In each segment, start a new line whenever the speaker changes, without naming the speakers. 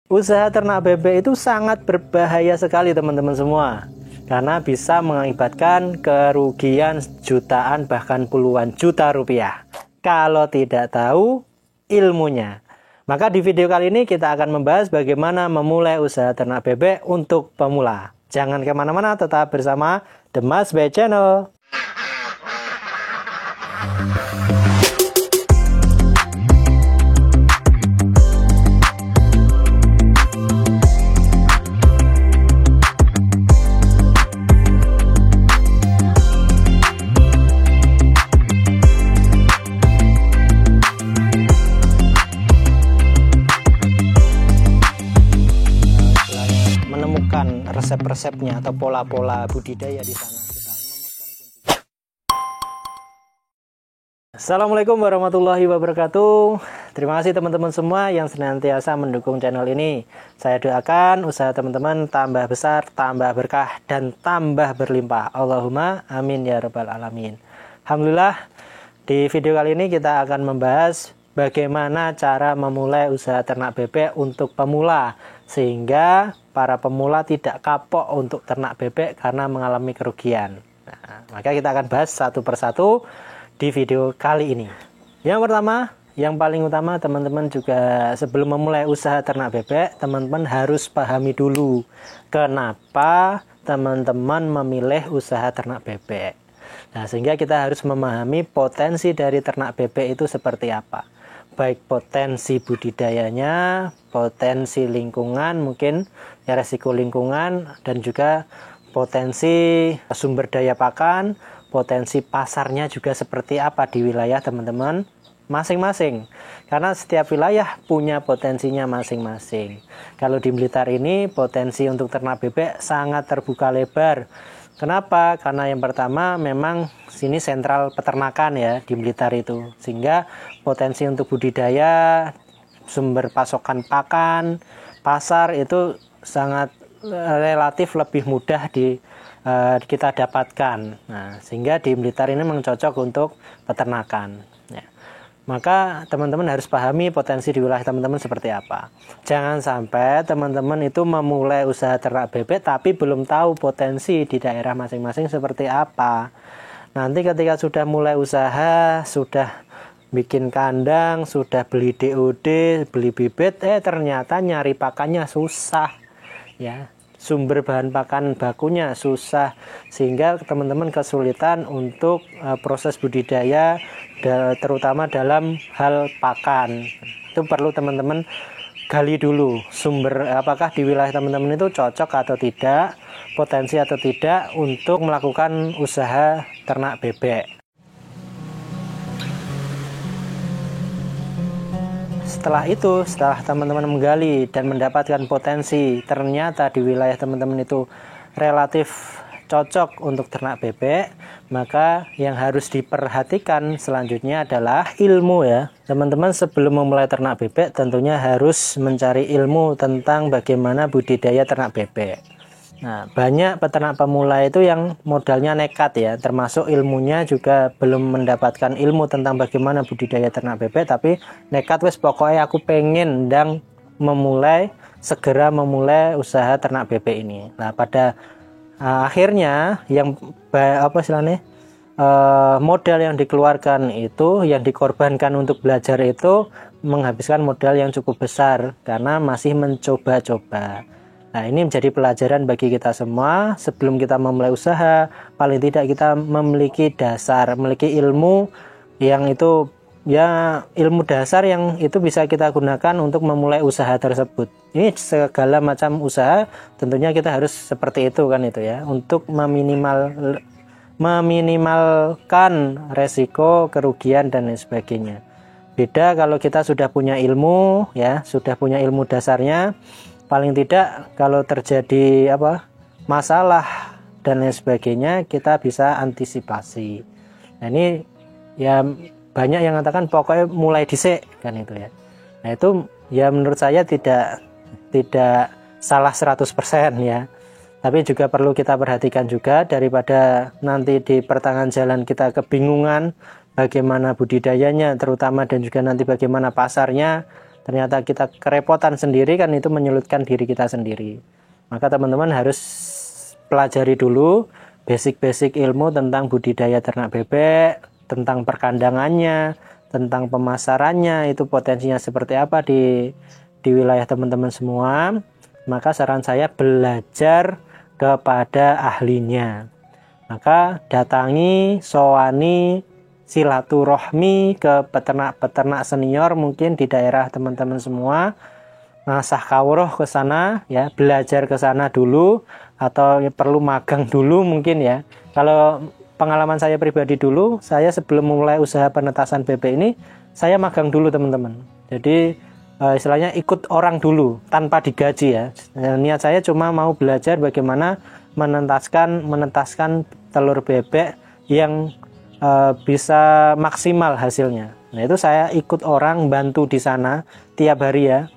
Usaha ternak bebek itu sangat berbahaya sekali teman-teman semua, karena bisa mengakibatkan kerugian jutaan bahkan puluhan juta rupiah kalau tidak tahu ilmunya. Maka di video kali ini kita akan membahas bagaimana memulai usaha ternak bebek untuk pemula. Jangan kemana-mana, tetap bersama The Mas Bay Channel. Menemukan resep-resepnya atau pola-pola budidaya di sana. Assalamualaikum warahmatullahi wabarakatuh. Terima kasih teman-teman semua yang senantiasa mendukung channel ini. Saya doakan usaha teman-teman tambah besar, tambah berkah, dan tambah berlimpah. Allahumma amin ya rabbal alamin. Alhamdulillah, di video kali ini kita akan membahas bagaimana cara memulai usaha ternak bebek untuk pemula, sehingga para pemula tidak kapok untuk ternak bebek karena mengalami kerugian. Nah, maka kita akan bahas satu persatu di video kali ini. Yang pertama, yang paling utama, teman-teman juga sebelum memulai usaha ternak bebek, teman-teman harus pahami dulu kenapa teman-teman memilih usaha ternak bebek. Nah, sehingga kita harus memahami potensi dari ternak bebek itu seperti apa. Baik potensi budidayanya, potensi lingkungan, mungkin ya resiko lingkungan, dan juga potensi sumber daya pakan, potensi pasarnya juga seperti apa di wilayah teman-teman masing-masing. Karena setiap wilayah punya potensinya masing-masing. Kalau di Blitar ini potensi untuk ternak bebek sangat terbuka lebar. Kenapa? Karena yang pertama memang sini sentral peternakan ya di Blitar itu, sehingga potensi untuk budidaya, sumber pasokan pakan, pasar itu sangat relatif lebih mudah kita dapatkan. Nah, sehingga di Blitar ini memang cocok untuk peternakan. Ya. Maka teman-teman harus pahami potensi di wilayah teman-teman seperti apa. Jangan sampai teman-teman itu memulai usaha ternak bebek tapi belum tahu potensi di daerah masing-masing seperti apa. Nanti ketika sudah mulai usaha, sudah bikin kandang, sudah beli DOD, beli bibit, ternyata nyari pakannya susah. Ya, sumber bahan pakan bakunya susah, sehingga teman-teman kesulitan untuk proses budidaya, terutama dalam hal pakan. Itu perlu teman-teman gali dulu sumber, apakah di wilayah teman-teman itu cocok atau tidak, potensi atau tidak untuk melakukan usaha ternak bebek. Setelah itu, setelah teman-teman menggali dan mendapatkan potensi, ternyata di wilayah teman-teman itu relatif cocok untuk ternak bebek, maka yang harus diperhatikan selanjutnya adalah ilmu ya. Teman-teman sebelum memulai ternak bebek tentunya harus mencari ilmu tentang bagaimana budidaya ternak bebek. Nah, banyak peternak pemula itu yang modalnya nekat ya, termasuk ilmunya juga belum mendapatkan ilmu tentang bagaimana budidaya ternak bebek, tapi nekat wes pokoknya aku pengen dan segera memulai usaha ternak bebek ini. Nah, pada akhirnya yang modal yang dikeluarkan itu, yang dikorbankan untuk belajar itu menghabiskan modal yang cukup besar karena masih mencoba-coba. Nah, ini menjadi pelajaran bagi kita semua. Sebelum kita memulai usaha, paling tidak kita memiliki dasar, memiliki ilmu yang itu ya, ilmu dasar yang itu bisa kita gunakan untuk memulai usaha tersebut. Ini segala macam usaha tentunya kita harus seperti itu kan itu ya, untuk meminimalkan resiko kerugian dan lain sebagainya. Beda kalau kita sudah punya ilmu ya, sudah punya ilmu dasarnya, paling tidak kalau terjadi masalah dan lain sebagainya kita bisa antisipasi. Nah, ini ya banyak yang mengatakan pokoknya mulai dhisik kan itu ya. Nah, itu ya menurut saya tidak salah 100% ya. Tapi juga perlu kita perhatikan juga, daripada nanti di pertengahan jalan kita kebingungan bagaimana budidayanya terutama, dan juga nanti bagaimana pasarnya. ternyata kita kerepotan sendiri, kan itu menyulitkan diri kita sendiri. Maka teman-teman harus pelajari dulu basic-basic ilmu tentang budidaya ternak bebek, tentang perkandangannya, tentang pemasarannya, itu potensinya seperti apa di wilayah teman-teman semua. Maka saran saya belajar kepada ahlinya. Maka datangi, sowani, silaturahmi ke peternak-peternak senior mungkin di daerah teman-teman semua. Ngasah kawruh ke sana ya, belajar ke sana dulu, atau perlu magang dulu mungkin ya. Kalau pengalaman saya pribadi dulu, saya sebelum mulai usaha penetasan bebek ini, saya magang dulu teman-teman. Jadi istilahnya ikut orang dulu tanpa digaji ya. Niat saya cuma mau belajar bagaimana menetaskan telur bebek yang bisa maksimal hasilnya. Nah itu saya ikut orang bantu di sana tiap hari ya.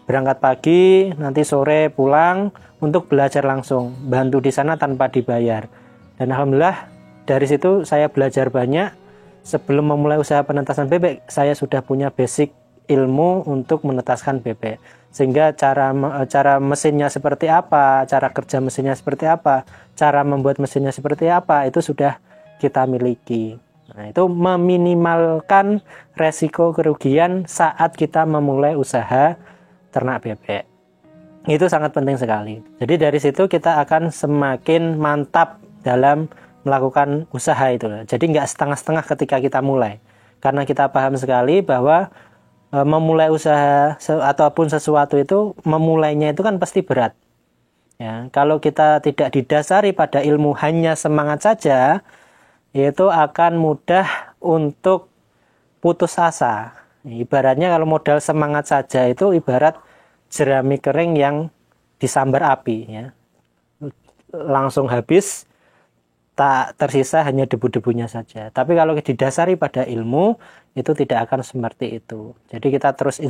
Berangkat pagi, nanti sore pulang untuk belajar langsung, bantu di sana tanpa dibayar. Dan alhamdulillah dari situ saya belajar banyak. Sebelum memulai usaha penetasan bebek, saya sudah punya basic ilmu untuk menetaskan bebek, sehingga cara mesinnya seperti apa, cara kerja mesinnya seperti apa, cara membuat mesinnya seperti apa, itu sudah kita miliki. Nah, itu meminimalkan resiko kerugian saat kita memulai usaha ternak bebek. Itu sangat penting sekali. Jadi dari situ kita akan semakin mantap dalam melakukan usaha itu. Jadi nggak setengah-setengah ketika kita mulai, karena kita paham sekali bahwa memulai usaha ataupun sesuatu itu, memulainya itu kan pasti berat ya. Kalau kita tidak didasari pada ilmu, hanya semangat saja, itu akan mudah untuk putus asa. Ibaratnya kalau modal semangat saja itu ibarat jerami kering yang disambar api ya, langsung habis, tak tersisa hanya debu-debunya saja. Tapi kalau didasari pada ilmu, itu tidak akan seperti itu. Jadi kita terus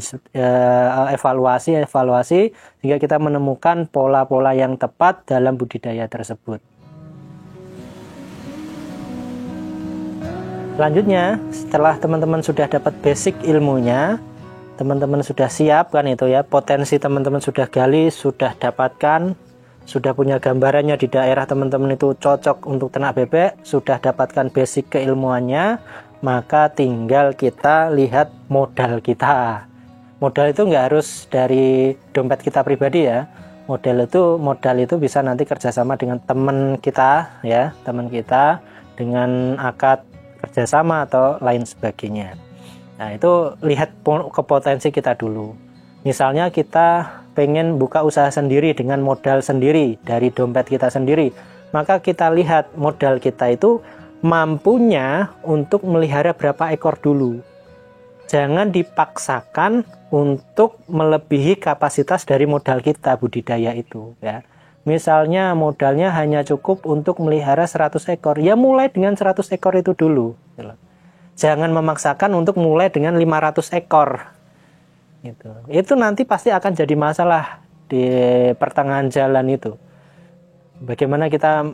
evaluasi sehingga kita menemukan pola-pola yang tepat dalam budidaya tersebut. Selanjutnya, setelah teman-teman sudah dapat basic ilmunya, teman-teman sudah siap kan itu ya, potensi teman-teman sudah gali, sudah dapatkan, sudah punya gambarannya di daerah teman-teman itu cocok untuk ternak bebek, sudah dapatkan basic keilmuannya, maka tinggal kita lihat modal kita. Modal itu nggak harus dari dompet kita pribadi ya. Modal itu bisa nanti kerjasama dengan teman kita ya, teman kita dengan akad kerjasama atau lain sebagainya. Nah itu lihat ke potensi kita dulu. Misalnya kita pengen buka usaha sendiri dengan modal sendiri dari dompet kita sendiri, maka kita lihat modal kita itu mampunya untuk melihara berapa ekor dulu. Jangan dipaksakan untuk melebihi kapasitas dari modal kita budidaya itu ya. Misalnya modalnya hanya cukup untuk melihara 100 ekor, ya mulai dengan 100 ekor itu dulu. Jangan memaksakan untuk mulai dengan 500 ekor. Itu nanti pasti akan jadi masalah di pertengahan jalan itu. Bagaimana kita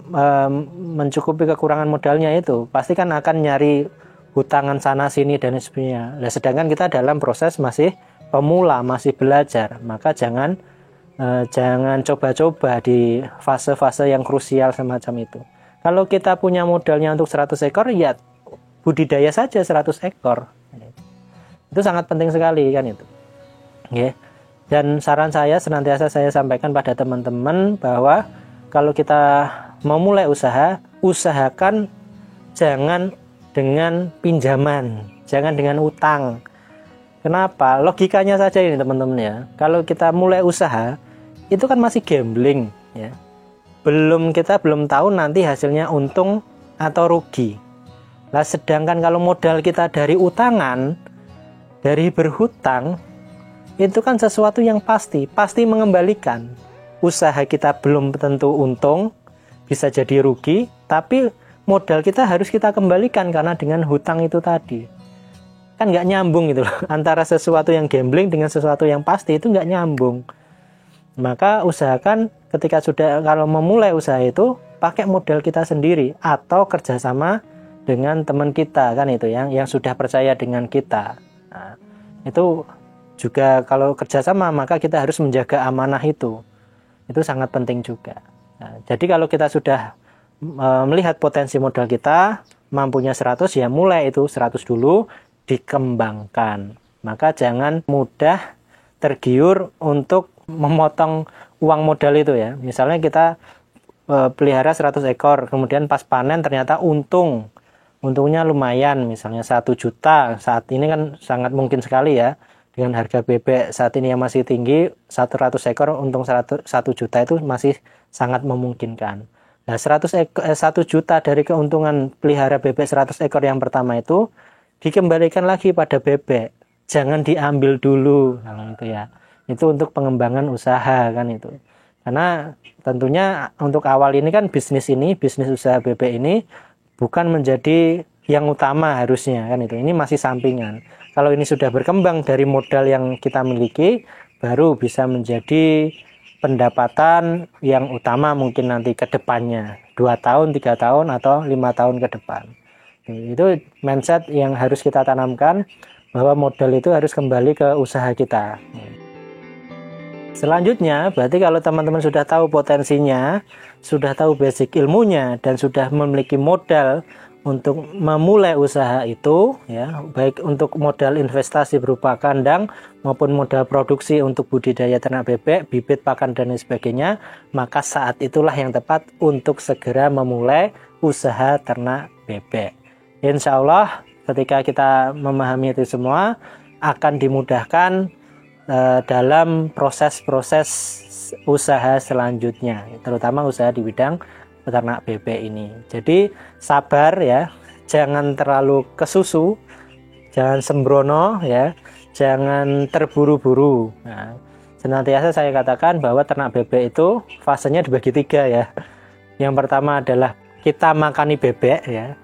mencukupi kekurangan modalnya itu, pasti kan akan nyari hutangan sana sini dan sebagainya. Nah, sedangkan kita dalam proses masih pemula, masih belajar, maka jangan coba-coba di fase-fase yang krusial semacam itu. Kalau kita punya modalnya untuk 100 ekor, ya budidaya saja 100 ekor. Itu sangat penting sekali kan itu. Okay. Dan saran saya senantiasa saya sampaikan pada teman-teman bahwa kalau kita memulai usaha, usahakan jangan dengan pinjaman, jangan dengan utang. Kenapa? Logikanya saja ini teman-teman ya. Kalau kita mulai usaha, itu kan masih gambling ya. Kita belum tahu nanti hasilnya untung atau rugi. Nah, sedangkan kalau modal kita dari utangan, dari berhutang, itu kan sesuatu yang pasti mengembalikan. Usaha kita belum tentu untung, bisa jadi rugi, tapi modal kita harus kita kembalikan karena dengan hutang itu tadi. Kan nggak nyambung gitu loh. Antara sesuatu yang gambling dengan sesuatu yang pasti itu nggak nyambung. Maka usahakan kalau memulai usaha itu, pakai modal kita sendiri atau kerjasama dengan teman kita kan itu yang sudah percaya dengan kita. Nah, itu juga kalau kerjasama maka kita harus menjaga amanah itu sangat penting juga. Nah, jadi kalau kita sudah melihat potensi modal kita mampunya 100, ya mulai itu 100 dulu, dikembangkan. Maka jangan mudah tergiur untuk memotong uang modal itu ya. Misalnya kita pelihara 100 ekor, kemudian pas panen ternyata untungnya lumayan, misalnya 1 juta. Saat ini kan sangat mungkin sekali ya, dengan harga bebek saat ini yang masih tinggi, 100 ekor untung 1 juta itu masih sangat memungkinkan. Nah, 1 juta dari keuntungan pelihara bebek 100 ekor yang pertama itu dikembalikan lagi pada bebek. Jangan diambil dulu, kalau itu ya. Itu untuk pengembangan usaha kan itu. Karena tentunya untuk awal ini kan bisnis usaha bebek ini bukan menjadi yang utama harusnya kan itu. Ini masih sampingan. Kalau ini sudah berkembang dari modal yang kita miliki, baru bisa menjadi pendapatan yang utama mungkin nanti ke depannya. 2 tahun, 3 tahun, atau 5 tahun ke depan. Itu mindset yang harus kita tanamkan, bahwa modal itu harus kembali ke usaha kita. Selanjutnya, berarti kalau teman-teman sudah tahu potensinya, sudah tahu basic ilmunya, dan sudah memiliki modal untuk memulai usaha itu, ya, baik untuk modal investasi berupa kandang maupun modal produksi untuk budidaya ternak bebek, bibit pakan dan lain sebagainya, maka saat itulah yang tepat untuk segera memulai usaha ternak bebek. Insya Allah, ketika kita memahami itu semua, akan dimudahkan dalam proses-proses usaha selanjutnya, terutama usaha di bidang peternak bebek ini. Jadi sabar ya, jangan terlalu kesusu, jangan sembrono ya, jangan terburu-buru. Nah, senantiasa saya katakan bahwa ternak bebek itu fasenya dibagi 3 ya. Yang pertama adalah kita makani bebek ya.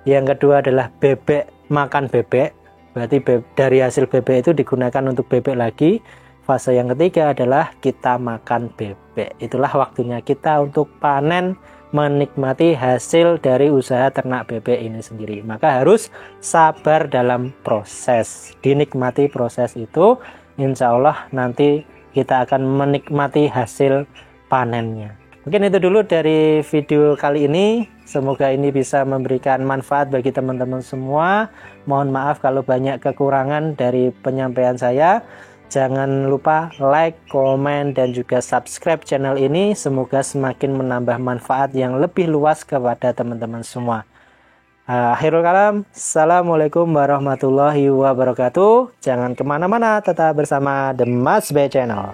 Yang kedua adalah bebek makan bebek, berarti dari hasil bebek itu digunakan untuk bebek lagi. Fase yang ketiga adalah kita makan bebek. Itulah waktunya kita untuk panen, menikmati hasil dari usaha ternak bebek ini sendiri. Maka harus sabar dalam proses, dinikmati proses itu. Insya Allah nanti kita akan menikmati hasil panennya. Mungkin itu dulu dari video kali ini. Semoga ini bisa memberikan manfaat bagi teman-teman semua. Mohon maaf kalau banyak kekurangan dari penyampaian saya. Jangan lupa like, komen, dan juga subscribe channel ini. Semoga semakin menambah manfaat yang lebih luas kepada teman-teman semua. Akhirul kalam, Assalamualaikum warahmatullahi wabarakatuh. Jangan kemana-mana, tetap bersama The Mas Bay Channel.